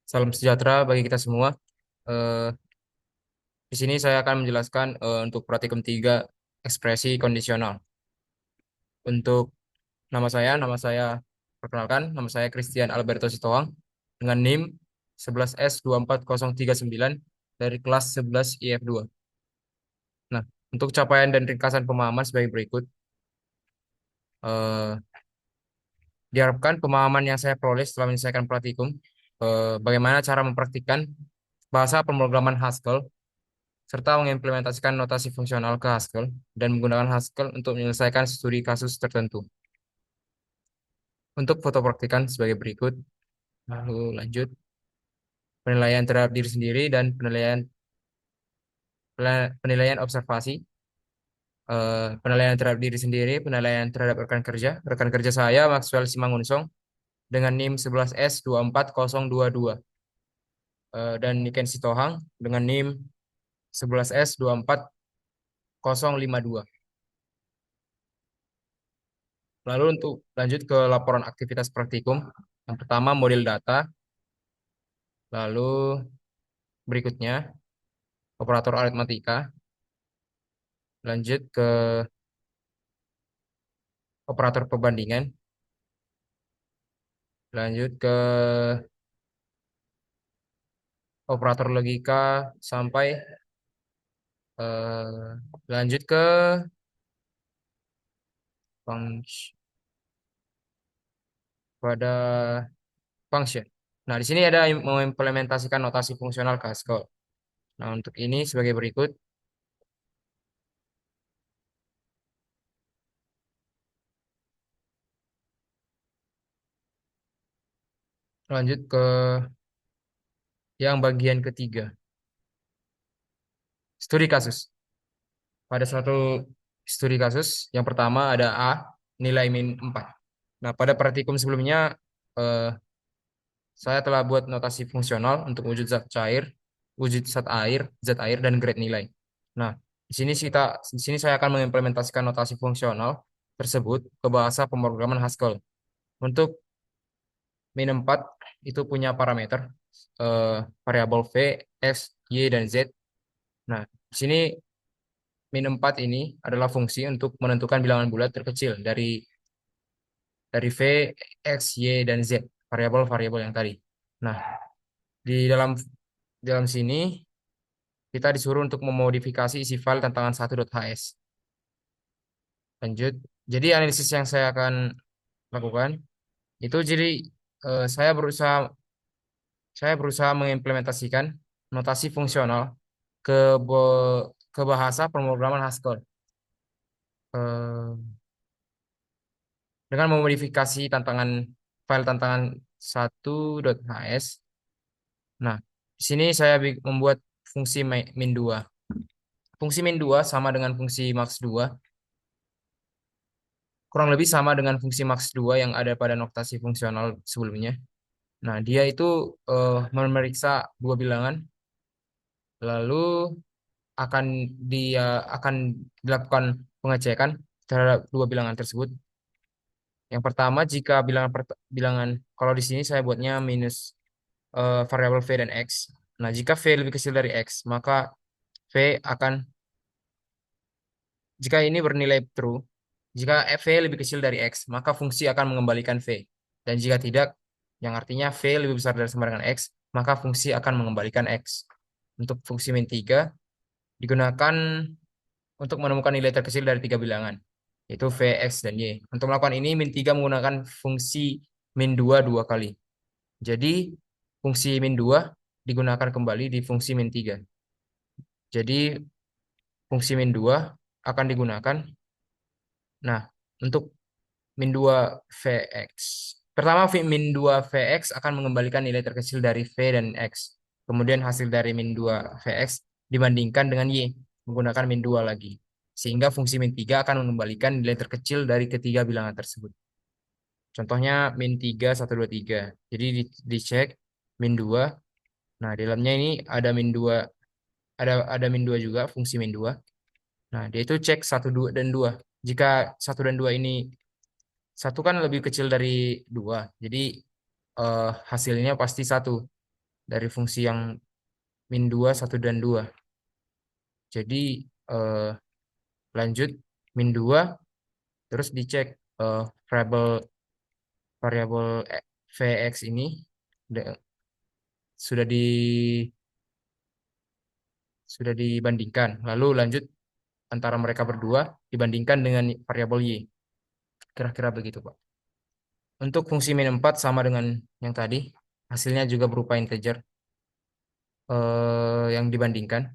Salam sejahtera bagi kita semua. Eh, di sini saya akan menjelaskan untuk praktikum 3 ekspresi kondisional. Untuk nama saya perkenalkan, nama saya Christian Alberto Sitohang dengan NIM 11S24039 dari kelas 11 IF2. Nah, untuk capaian dan ringkasan pemahaman sebagai berikut. Eh, Diharapkan pemahaman yang saya peroleh setelah menyelesaikan praktikum, bagaimana cara mempraktikkan bahasa pemrograman Haskell serta mengimplementasikan notasi fungsional ke Haskell dan menggunakan Haskell untuk menyelesaikan studi kasus tertentu. Untuk foto praktikan sebagai berikut, lalu lanjut penilaian terhadap diri sendiri dan penilaian observasi. Penilaian terhadap diri sendiri, penilaian terhadap rekan kerja saya Maxwell Simangunsong dengan NIM 11S24022 dan Niken Sitohang dengan NIM 11S24052. Lalu untuk lanjut ke laporan aktivitas praktikum, yang pertama model data, lalu berikutnya operator aritmatika, lanjut ke operator perbandingan, lanjut ke operator logika sampai lanjut ke function pada function. Nah, di sini ada mengimplementasikan notasi fungsional Haskell. Nah, untuk ini sebagai berikut, lanjut ke yang bagian ketiga, studi kasus. Pada suatu studi kasus, yang pertama ada A, nilai min 4. Nah, pada praktikum sebelumnya, eh, saya telah buat notasi fungsional untuk wujud zat cair, wujud zat air, dan grade nilai. Nah, di sini saya akan mengimplementasikan notasi fungsional tersebut ke bahasa pemrograman Haskell. Untuk min 4 itu punya parameter eh, variabel V, X, Y, dan Z. Nah, di sini min 4 ini adalah fungsi untuk menentukan bilangan bulat terkecil dari V, X, Y, dan Z, variabel-variabel yang tadi. Nah, di dalam sini kita disuruh untuk memodifikasi isi file tantangan 1.hs. Lanjut. Jadi analisis yang saya akan lakukan itu jadi eh, saya berusaha saya berusaha mengimplementasikan notasi fungsional ke ke bahasa pemrograman Haskell. Eh, dengan memodifikasi file tantangan 1.hs. Nah, di sini saya membuat fungsi min 2. Fungsi min 2 sama dengan fungsi max 2, kurang lebih sama dengan fungsi max 2 yang ada pada notasi fungsional sebelumnya. Nah, dia itu memeriksa dua bilangan, lalu akan akan dilakukan pengecekan terhadap dua bilangan tersebut. Yang pertama, jika bilangan kalau di sini saya buatnya minus variabel V dan X. Nah, jika V lebih kecil dari X, maka V akan, jika ini bernilai true, jika V lebih kecil dari X, maka fungsi akan mengembalikan V. Dan jika tidak, yang artinya V lebih besar dari sama dengan X, maka fungsi akan mengembalikan X. Untuk fungsi min 3 digunakan untuk menemukan nilai terkecil dari tiga bilangan, yaitu V, X, dan Y. Untuk melakukan ini, min 3 menggunakan fungsi min 2 dua kali. Jadi, fungsi min 2 digunakan kembali di fungsi min 3. Jadi, fungsi min 2 akan digunakan. Nah, untuk min 2 Vx. Pertama, min 2 Vx akan mengembalikan nilai terkecil dari V dan X. Kemudian hasil dari min 2 Vx dibandingkan dengan Y, menggunakan min 2 lagi. Sehingga fungsi min 3 akan mengembalikan nilai terkecil dari ketiga bilangan tersebut. Contohnya min 3, 1, 2, 3. Jadi dicek min 2. Nah, di dalamnya ini ada min 2, ada min 2 juga, fungsi min 2. Nah, dia itu cek 1, 2, dan 2. Jika 1 dan 2 ini, satu kan lebih kecil dari 2. Jadi hasilnya pasti 1. dari fungsi yang min 2, 1, dan 2. Jadi lanjut min 2, terus dicek variabel variabel Vx ini de- sudah di sudah dibandingkan. Lalu lanjut antara mereka berdua dibandingkan dengan variabel Y. Kira-kira begitu, Pak. Untuk fungsi min 4 sama dengan yang tadi, hasilnya juga berupa integer yang dibandingkan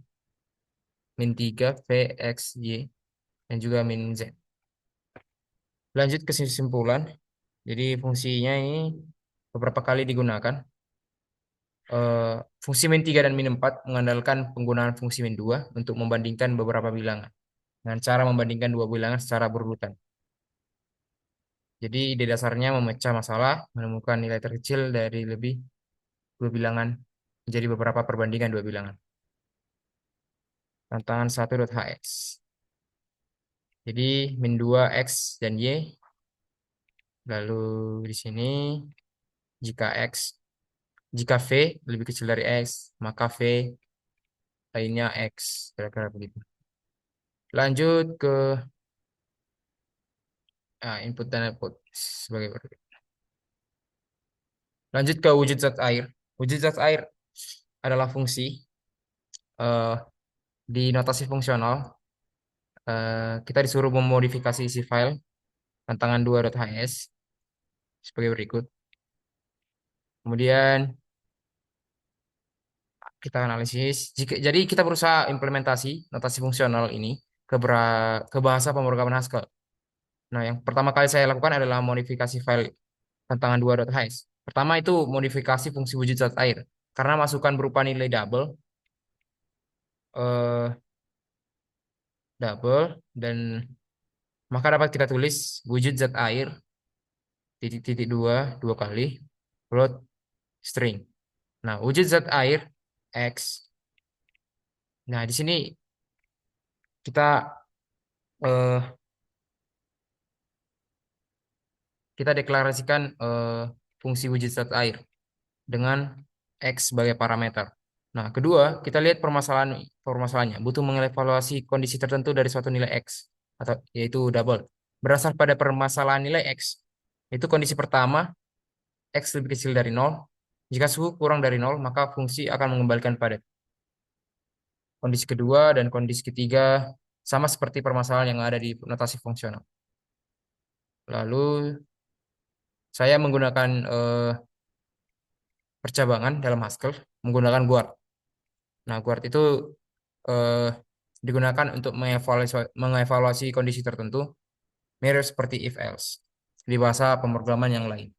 min 3 Vx Y dan juga min Z. Lanjut ke kesimpulan. Jadi fungsinya ini beberapa kali digunakan. Eh, Fungsi min 3 dan min 4 mengandalkan penggunaan fungsi min 2 untuk membandingkan beberapa bilangan dengan cara membandingkan dua bilangan secara berurutan. Jadi ide dasarnya memecah masalah, menemukan nilai terkecil dari lebih dua bilangan menjadi beberapa perbandingan dua bilangan. Tantangan 1.hx. Jadi min 2 x dan y. Lalu di sini jika x, jika v lebih kecil dari x, maka v lainnya x. Kira-kira begitu. Lanjut ke input dan output sebagai berikut. Lanjut ke wujud zat air. Wujud zat air adalah fungsi eh, di notasi fungsional. Kita disuruh memodifikasi isi file tantangan 2.hs sebagai berikut. Kemudian kita analisis. Jadi kita berusaha implementasi notasi fungsional ini ke bahasa pemrograman Haskell. Nah, yang pertama kali saya lakukan adalah modifikasi file tantangan 2.hs. Pertama itu modifikasi fungsi wujud zat air. Karena masukan berupa nilai eh, double dan maka dapat kita tulis wujud zat air titik-titik dua kali plot string. Nah, wujud zat air X. Nah, di sini kita eh, kita deklarasikan fungsi wujud zat air dengan X sebagai parameter. Nah, kedua, kita lihat permasalahannya. Butuh mengevaluasi kondisi tertentu dari suatu nilai X atau yaitu double. Berdasar pada permasalahan nilai X. Itu kondisi pertama, X lebih kecil dari nol. Jika suhu kurang dari nol, maka fungsi akan mengembalikan pada kondisi kedua dan kondisi ketiga sama seperti permasalahan yang ada di notasi fungsional. Lalu saya menggunakan percabangan dalam Haskell menggunakan guard. Nah, guard itu eh, digunakan untuk mengevaluasi kondisi tertentu, mirip seperti if else di bahasa pemrograman yang lain.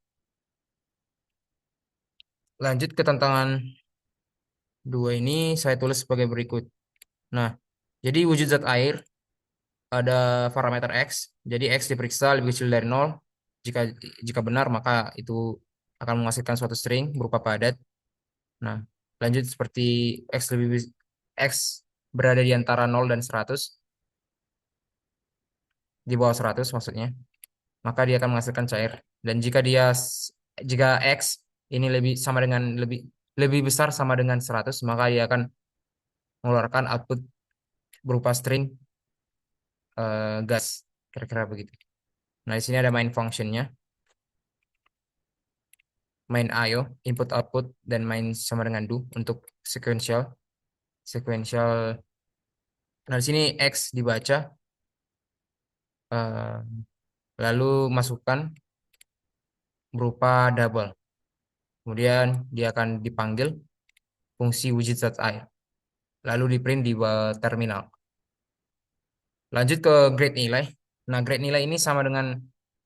Lanjut ke tantangan dua ini saya tulis sebagai berikut. Nah, jadi wujud zat air ada parameter X. Jadi X diperiksa lebih kecil dari nol. Jika jika benar maka itu akan menghasilkan suatu string berupa padat. Nah, lanjut seperti X berada di antara nol dan 100, di bawah 100 maksudnya, maka dia akan menghasilkan cair. Dan jika X ini lebih lebih besar sama dengan 100, maka dia akan mengeluarkan output berupa string gas. Kira-kira begitu. Nah, di sini ada main functionnya, main IO, input output, dan main sama dengan do untuk sequential. Sequential. Nah, di sini X dibaca, eh, lalu masukkan berupa double. Kemudian dia akan dipanggil fungsi wujud zat air. Lalu di print di terminal. Lanjut ke grade nilai. Nah, grade nilai ini sama dengan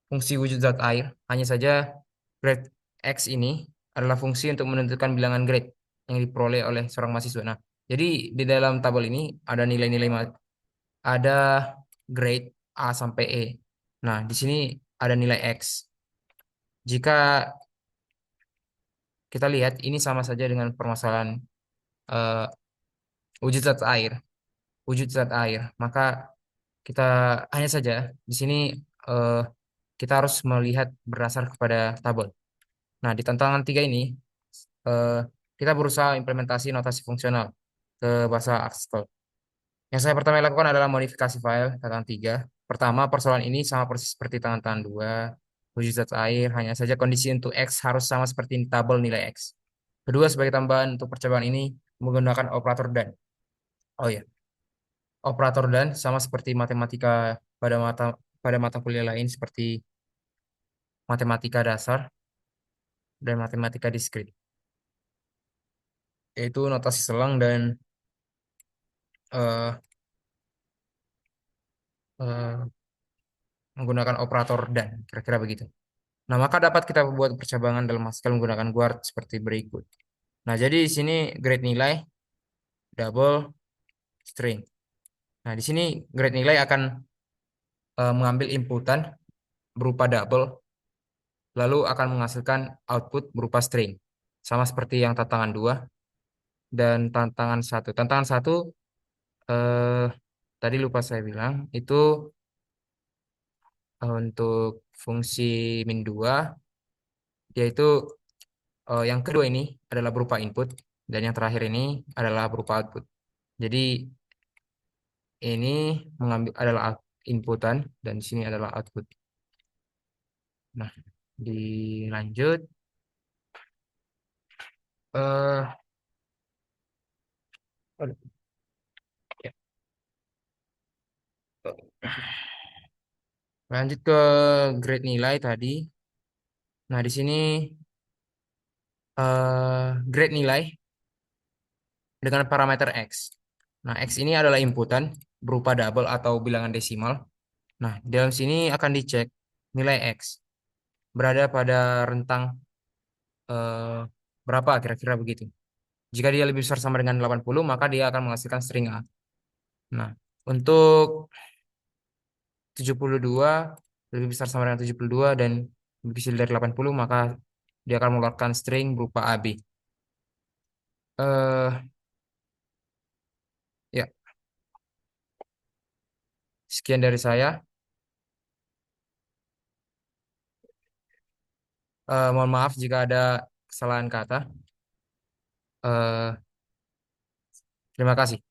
fungsi wujud zat air. Hanya saja grade X ini adalah fungsi untuk menentukan bilangan grade yang diperoleh oleh seorang mahasiswa. Nah, jadi di dalam tabel ini ada nilai-nilai ada grade A sampai E. Nah, di sini ada nilai X. Jika kita lihat ini sama saja dengan permasalahan eh, wujud zat air, maka kita hanya saja di sini eh, kita harus melihat berdasar kepada tabel. Nah, di tantangan tiga ini kita berusaha implementasi notasi fungsional ke bahasa Haskell. Yang saya pertama lakukan adalah modifikasi file tangan 3. Pertama, persoalan ini sama persis seperti tangan-tangan 2. Wujud zat air, hanya saja kondisi untuk X harus sama seperti tabel nilai X. Kedua, sebagai tambahan untuk percobaan ini, menggunakan operator dan. Oh ya, operator dan sama seperti matematika pada mata pada mata kuliah lain seperti matematika dasar dan matematika diskrit, yaitu notasi selang dan eh, eh, menggunakan operator dan, kira-kira begitu. Nah, maka dapat kita buat percabangan dalam Haskell menggunakan guard seperti berikut. Nah, jadi di sini grade nilai double string. Nah, di sini grade nilai akan mengambil inputan berupa double, lalu akan menghasilkan output berupa string. Sama seperti yang tantangan 2 dan tantangan satu. Tantangan satu eh, tadi lupa saya bilang, itu untuk fungsi min 2, yaitu yang kedua ini adalah berupa input, dan yang terakhir ini adalah berupa output. Jadi ini mengambil adalah inputan dan di sini adalah output. Nah, dilanjut. eh aduh, ya. Lanjut ke grade nilai tadi. Nah, di sini grade nilai dengan parameter X. Nah, X ini adalah inputan berupa double atau bilangan desimal. Nah, di dalam sini akan dicek nilai X berada pada rentang eh, berapa kira-kira begitu. Jika dia lebih besar sama dengan 80, maka dia akan menghasilkan string A. Nah, untuk 72 lebih besar sama dengan 72 dan lebih kecil dari 80, maka dia akan mengeluarkan string berupa AB. Eh ya, sekian dari saya. Mohon maaf jika ada kesalahan kata. Eh terima kasih.